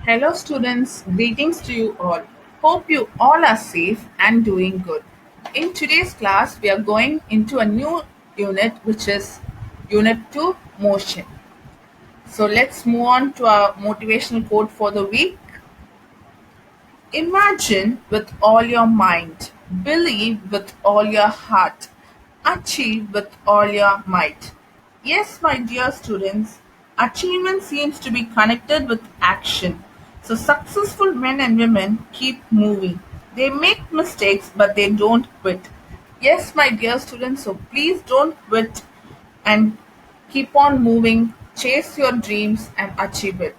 Hello, students. Greetings to you all. Hope you all are safe and doing good. In today's class, we are going into a new unit, which is Unit 2 Motion. So, let's move on to our motivational quote for the week. Imagine with all your mind, believe with all your heart, achieve with all your might. Yes, my dear students, achievement seems to be connected with action. So, successful men and women keep moving. They make mistakes, but they don't quit. Yes, my dear students, so please don't quit and keep on moving, chase your dreams, and achieve it.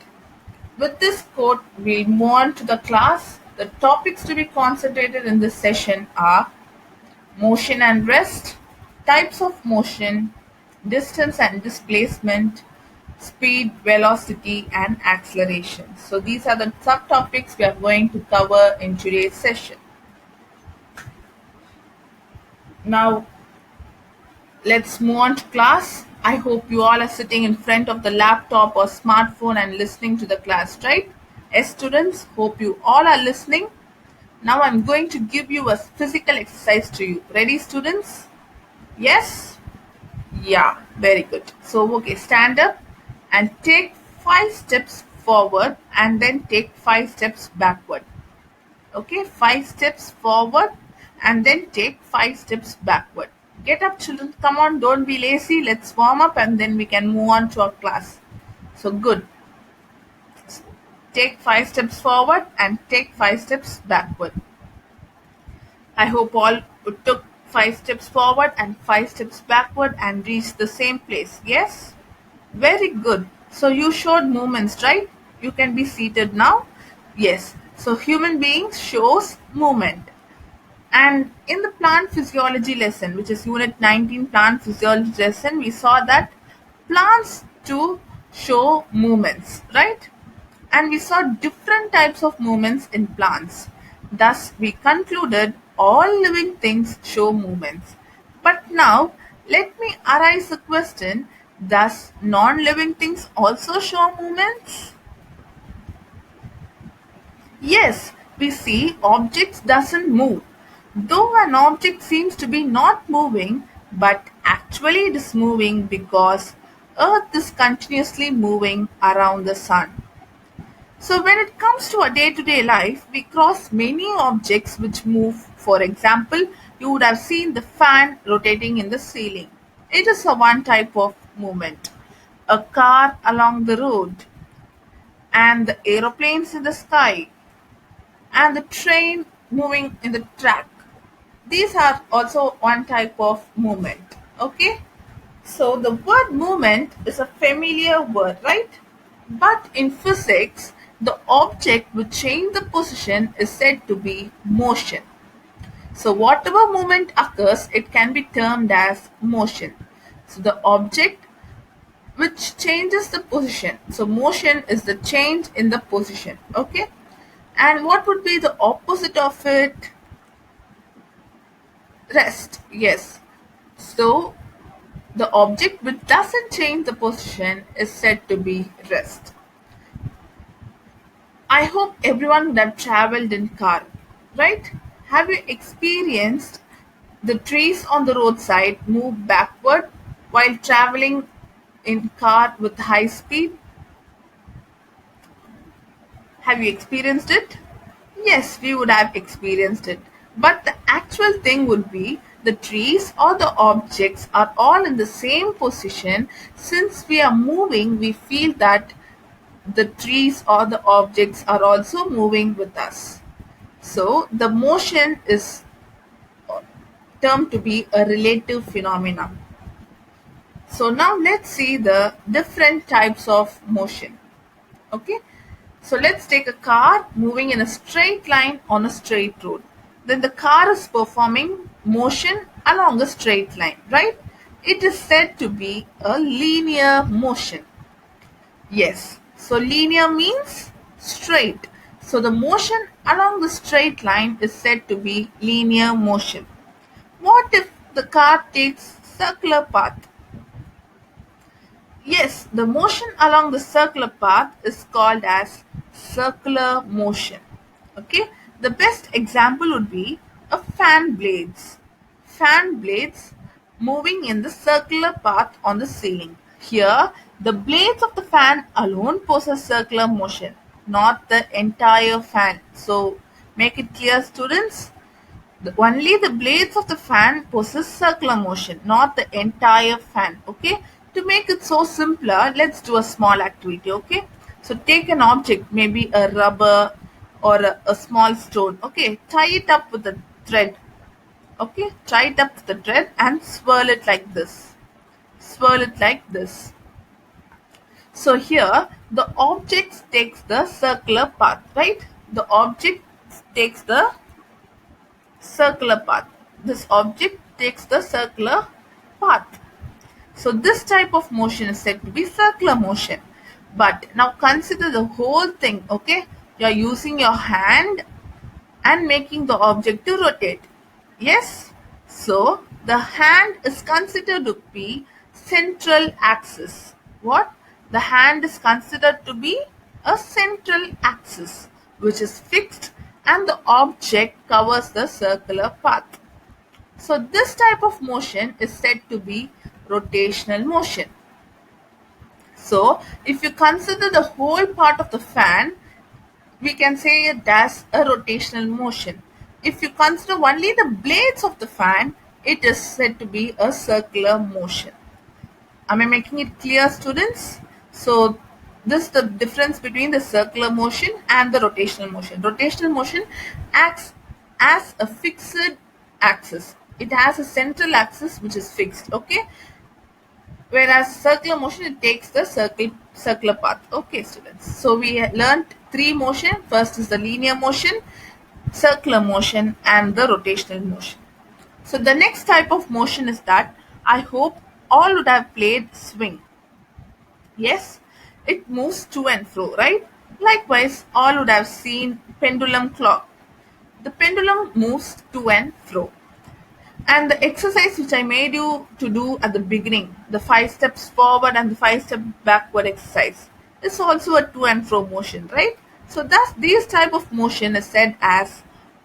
With this quote, we move on to the class. The topics to be concentrated in this session are motion and rest, types of motion, distance and displacement, speed, velocity, and acceleration. So, these are the subtopics we are going to cover in today's session. Now, let's move on to class. I hope you all are sitting in front of the laptop or smartphone and listening to the class, right? Yes, students, hope you all are listening. Now I'm going to give you a physical exercise to you. Ready, students? Yes? Yeah, very good. So, okay, stand up and take 5 steps forward and then take 5 steps backward. Okay, 5 steps forward and then take 5 steps backward. Get up, children. Come on, don't be lazy. Let's warm up and then we can move on to our class. So, good. Take 5 steps forward and take 5 steps backward. I hope all took 5 steps forward and 5 steps backward and reached the same place. Yes? Very good. So you showed movements, right? You can be seated now. Yes. So human beings shows movement. And in the plant physiology lesson, which is unit 19 plant physiology lesson, we saw that plants too show movements, right? And we saw different types of movements in plants. Thus, we concluded all living things show movements. But now, let me arise a question. Does non-living things also show movements? Yes, we see objects doesn't move. Though an object seems to be not moving, but actually it is moving because Earth is continuously moving around the sun. So when it comes to our day-to-day life, we cross many objects which move. For example, you would have seen the fan rotating in the ceiling. It is a one type of movement. A car along the road, and the aeroplanes in the sky, and the train moving in the track. These are also one type of movement. Okay? So the word movement is a familiar word, right? But in physics, the object which change the position is said to be motion. So whatever movement occurs, it can be termed as motion. So the object which changes the position. So motion is the change in the position. Okay? And what would be the opposite of it? Rest. Yes. So the object which doesn't change the position is said to be rest. I hope everyone would have traveled in car, right? Have you experienced the trees on the roadside move backward while traveling in car with high speed? Have you experienced it? Yes, we would have experienced it. But the actual thing would be the trees or the objects are all in the same position. Since we are moving, we feel that the trees or the objects are also moving with us. So the motion is termed to be a relative phenomenon. So now let's see the different types of motion. Okay. So let's take a car moving in a straight line on a straight road. Then the car is performing motion along a straight line, right? It is said to be a linear motion. Yes. So linear means straight. So the motion along the straight line is said to be linear motion. What if the car takes circular path? Yes, the motion along the circular path is called as circular motion. Okay, the best example would be a fan blades. Fan blades moving in the circular path on the ceiling. Here, the blades of the fan alone possess circular motion, not the entire fan. So, make it clear, students. Only the blades of the fan possess circular motion, not the entire fan. Okay. To make it so simpler, let's do a small activity. Okay. So take an object, maybe a rubber or a small stone. Okay. Tie it up with a thread. Okay. Tie it up with the thread and swirl it like this. Swirl it like this. So here the object takes the circular path, right? The object takes the circular path. This object takes the circular path. So this type of motion is said to be circular motion. But now consider the whole thing, okay? You are using your hand and making the object to rotate. Yes? So the hand is considered to be central axis. What? The hand is considered to be a central axis which is fixed and the object covers the circular path. So this type of motion is said to be rotational motion. So if you consider the whole part of the fan, we can say it as a rotational motion. If you consider only the blades of the fan, it is said to be a circular motion. Am I making it clear, students? So this is the difference between the circular motion and the rotational motion. Rotational motion acts as a fixed axis. It has a central axis which is fixed, okay? Whereas circular motion, it takes the circular path. Okay, students. So we learned three motion. First is the linear motion, circular motion, and the rotational motion. So the next type of motion is that I hope all would have played swing. Yes, it moves to and fro, right? Likewise, all would have seen pendulum clock. The pendulum moves to and fro. And the exercise which I made you to do at the beginning, the 5 steps forward and the 5 step backward exercise, is also a to and fro motion, right? So thus this type of motion is said as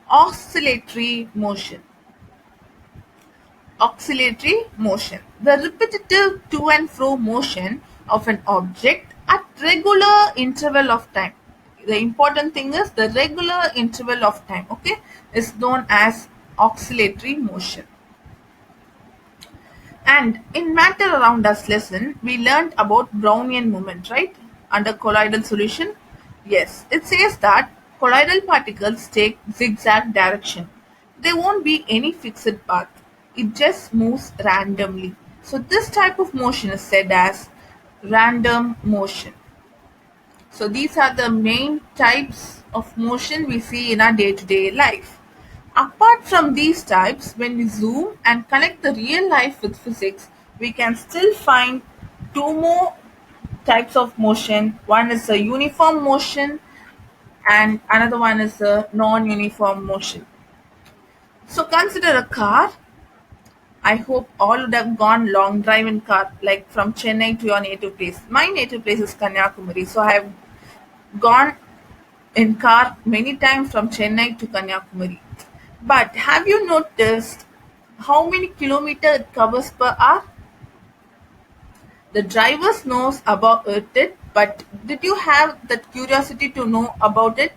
oscillatory motion. Oscillatory motion. The repetitive to and fro motion of an object at regular interval of time. The important thing is the regular interval of time, okay, is known as oscillatory motion. And in matter around us lesson, we learned about Brownian moment, right? Under colloidal solution. Yes, it says that colloidal particles take zigzag direction. There won't be any fixed path. It just moves randomly. So this type of motion is said as random motion. So these are the main types of motion we see in our day-to-day life. Apart from these types, when we zoom and connect the real life with physics, we can still find two more types of motion. One is a uniform motion and another one is a non-uniform motion. So consider a car. I hope all would have gone long drive in car, like from Chennai to your native place. My native place is Kanyakumari, so I have gone in car many times from Chennai to Kanyakumari. But have you noticed how many kilometers it covers per hour? The drivers knows about it, but did you have that curiosity to know about it?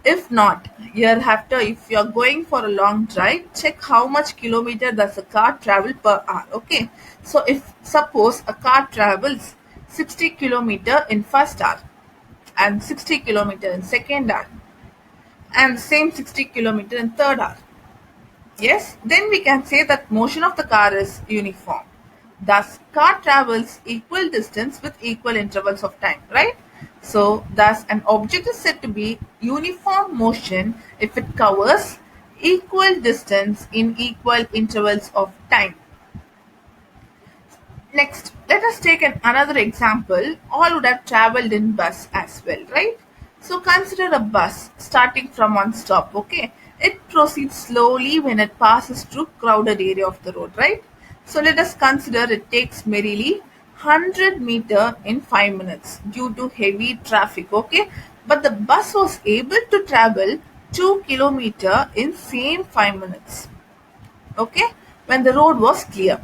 If not, hereafter, if you are going for a long drive, check how much kilometer does a car travel per hour. Okay, so if suppose a car travels 60 kilometer in first hour and 60 kilometer in second hour and same 60 kilometer in third hour. Yes, then we can say that motion of the car is uniform. Thus, car travels equal distance with equal intervals of time, right? So, thus an object is said to be uniform motion if it covers equal distance in equal intervals of time. Next, let us take another example. All would have traveled in bus as well, right? So consider a bus starting from one stop, okay? It proceeds slowly when it passes through crowded area of the road, right? So let us consider it takes merely 100 meter in 5 minutes due to heavy traffic, okay? But the bus was able to travel 2 kilometer in same 5 minutes, okay, when the road was clear.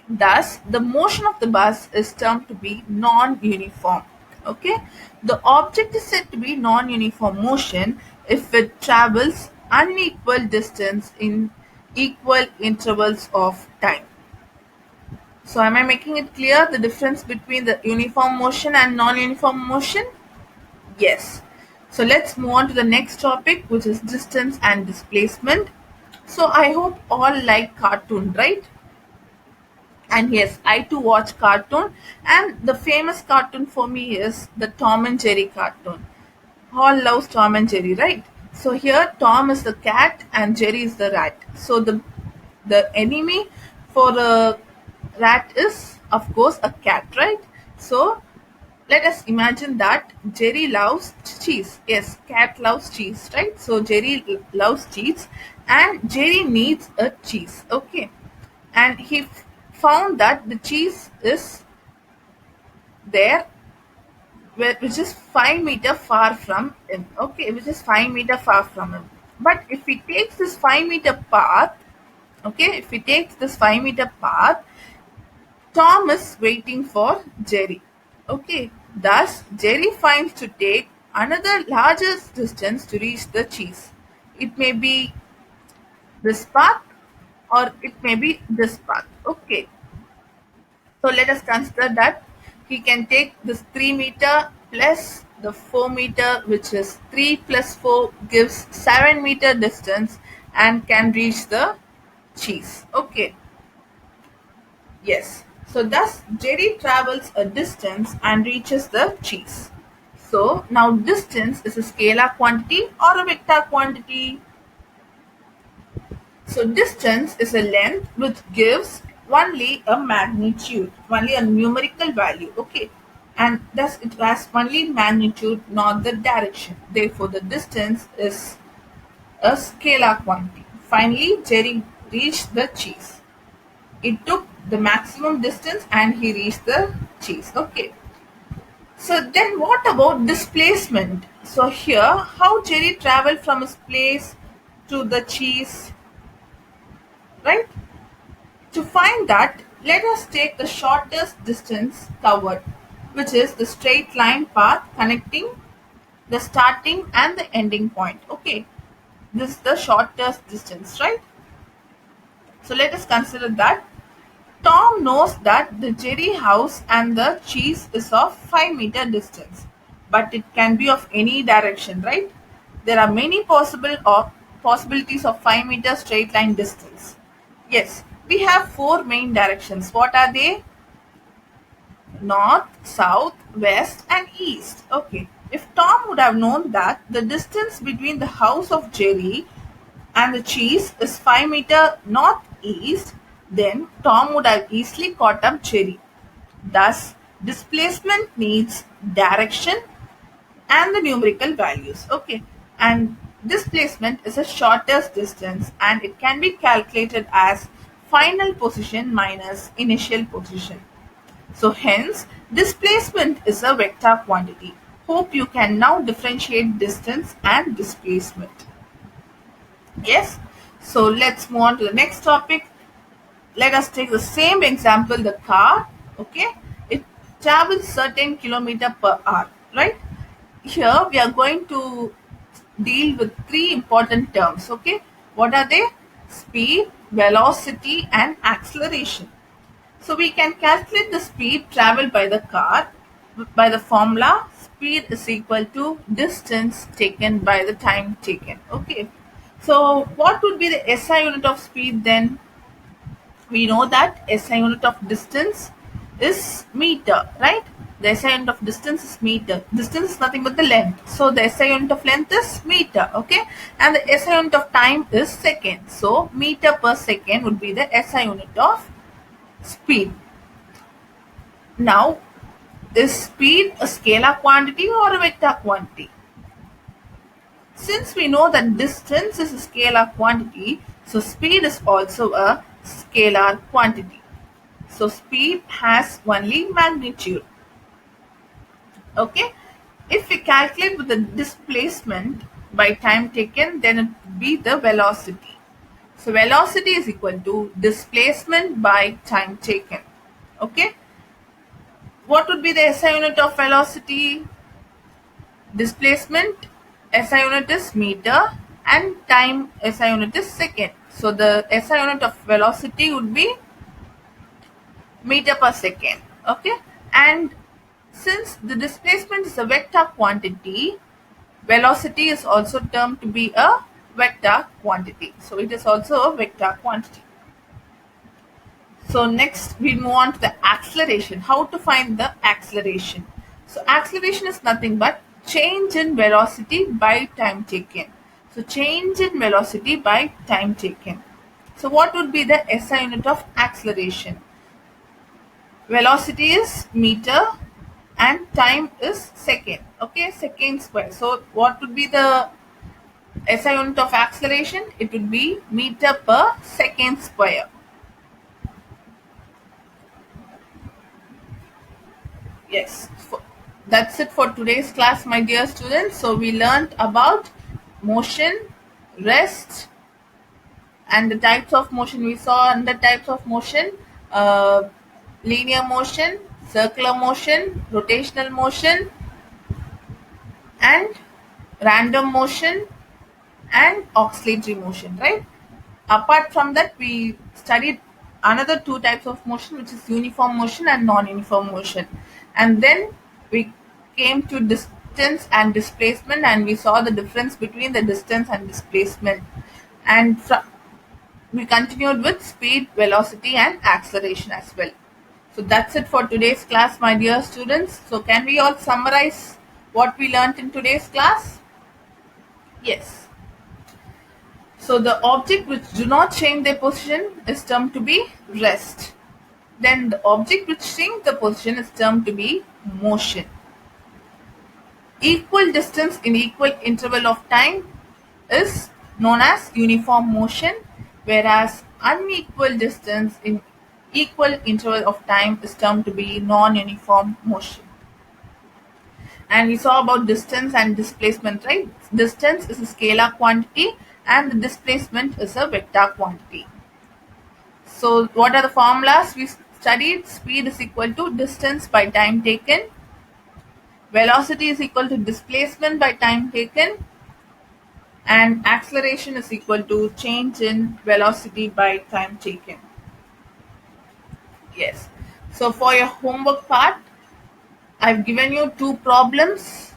Thus, the motion of the bus is termed to be non-uniform. Okay, the object is said to be non-uniform motion if it travels unequal distance in equal intervals of time. So, am I making it clear the difference between the uniform motion and non-uniform motion? Yes. So, let's move on to the next topic, which is distance and displacement. So, I hope all like cartoon, right? And yes, I too watch cartoon, and the famous cartoon for me is the Tom and Jerry cartoon. All loves Tom and Jerry, right? So here Tom is the cat and Jerry is the rat. So the enemy for the rat is of course a cat, right? So let us imagine that Jerry loves cheese. Yes, cat loves cheese, right? So Jerry loves cheese and Jerry needs a cheese. Okay. And he found that the cheese is there which is 5 meter far from him. Okay, which is 5 meter far from him. But if he takes this 5 meter path, okay, if he takes this 5 meter path, Tom is waiting for Jerry. Okay, thus Jerry finds to take another larger distance to reach the cheese. It may be this path or it may be this path. Okay, so let us consider that he can take this 3 meter plus the 4 meter, which is 3 plus 4 gives 7 meter distance and can reach the cheese. Okay, yes. So thus Jerry travels a distance and reaches the cheese. So now distance is a scalar quantity or a vector quantity. So distance is a length which gives only a magnitude, only a numerical value, okay? And thus it has only magnitude, not the direction. Therefore, the distance is a scalar quantity. Finally, Jerry reached the cheese. It took the maximum distance and he reached the cheese, okay? So then what about displacement? So here, how Jerry traveled from his place to the cheese, right? To find that, let us take the shortest distance covered, which is the straight line path connecting the starting and the ending point. Okay, this is the shortest distance, right? So let us consider that. Tom knows that the Jerry house and the cheese is of 5 meter distance, but it can be of any direction, right? There are many possibilities of 5 meter straight line distance. Yes, we have four main directions. What are they? North, south, west, and east. Okay. If Tom would have known that the distance between the house of Jerry and the cheese is 5 meter northeast, then Tom would have easily caught up Jerry. Thus, displacement needs direction and the numerical values. Okay, and displacement is a shortest distance and it can be calculated as final position minus initial position. So hence displacement is a vector quantity. Hope you can now differentiate distance and displacement. Yes, so let's move on to the next topic. Let us take the same example, the car. Okay, it travels certain kilometer per hour, right? Here we are going to deal with three important terms. Okay, what are they? Speed, velocity, and acceleration. So we can calculate the speed traveled by the car by the formula speed is equal to distance taken by the time taken. Okay, so what would be the SI unit of speed then? We know that SI unit of distance is meter, right? The SI unit of distance is meter. Distance is nothing but the length. So the SI unit of length is meter, okay? And the SI unit of time is second. So meter per second would be the SI unit of speed. Now, is speed a scalar quantity or a vector quantity? Since we know that distance is a scalar quantity, so speed is also a scalar quantity. So speed has only magnitude. Okay. If we calculate with the displacement by time taken, then it would be the velocity. So velocity is equal to displacement by time taken. Okay. What would be the SI unit of velocity? Displacement SI unit is meter and time SI unit is second. So the SI unit of velocity would be meter per second. Okay. And since the displacement is a vector quantity, velocity is also termed to be a vector quantity. So it is also a vector quantity. So next we move on to the acceleration. How to find the acceleration? So acceleration is nothing but change in velocity by time taken. So change in velocity by time taken. So what would be the SI unit of acceleration? Velocity is meter and time is second. Okay, second square. So what would be the SI unit of acceleration? It would be meter per second square. Yes, that's it for today's class, my dear students. So we learned about motion, rest, and the types of motion. We saw under types of motion, uh, linear motion, circular motion, rotational motion, and random motion and oscillatory motion, right? Apart from that, we studied another two types of motion, which is uniform motion and non-uniform motion. And then we came to distance and displacement, and we saw the difference between the distance and displacement. And we continued with speed, velocity, and acceleration as well. So that's it for today's class, my dear students. So can we all summarize what we learned in today's class? Yes. So the object which do not change their position is termed to be rest. Then the object which change the position is termed to be motion. Equal distance in equal interval of time is known as uniform motion, whereas unequal distance in equal interval of time is termed to be non-uniform motion. And we saw about distance and displacement, right? Distance is a scalar quantity and the displacement is a vector quantity. So what are the formulas we studied? Speed is equal to distance by time taken. Velocity is equal to displacement by time taken. And acceleration is equal to change in velocity by time taken. Yes. So for your homework part, I've given you two problems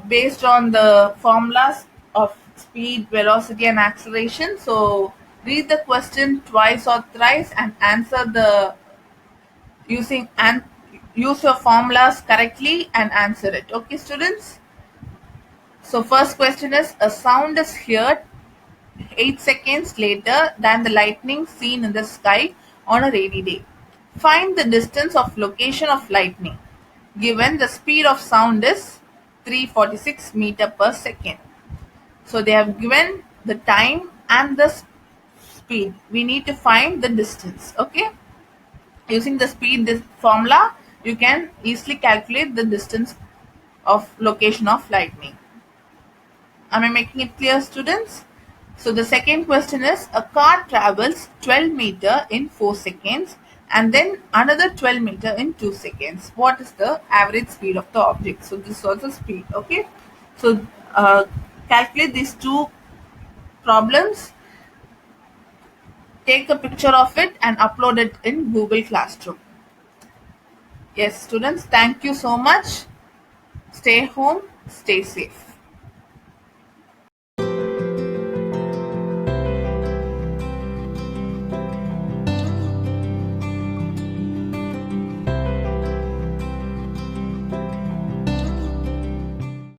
based on the formulas of speed, velocity, and acceleration. So read the question twice or thrice and answer the using and use your formulas correctly and answer it. Okay, students. So first question is: a sound is heard 8 seconds later than the lightning seen in the sky on a rainy day. Find the distance of location of lightning. Given the speed of sound is 346 meter per second. So they have given the time and the speed. We need to find the distance. Okay. Using the speed formula, you can easily calculate the distance of location of lightning. Am I making it clear, students? So the second question is: a car travels 12 meter in 4 seconds and then another 12 meter in 2 seconds. What is the average speed of the object? So this is also speed. Okay. So calculate these two problems, take a picture of it and upload it in Google Classroom. Yes, students, thank you so much. Stay home, stay safe.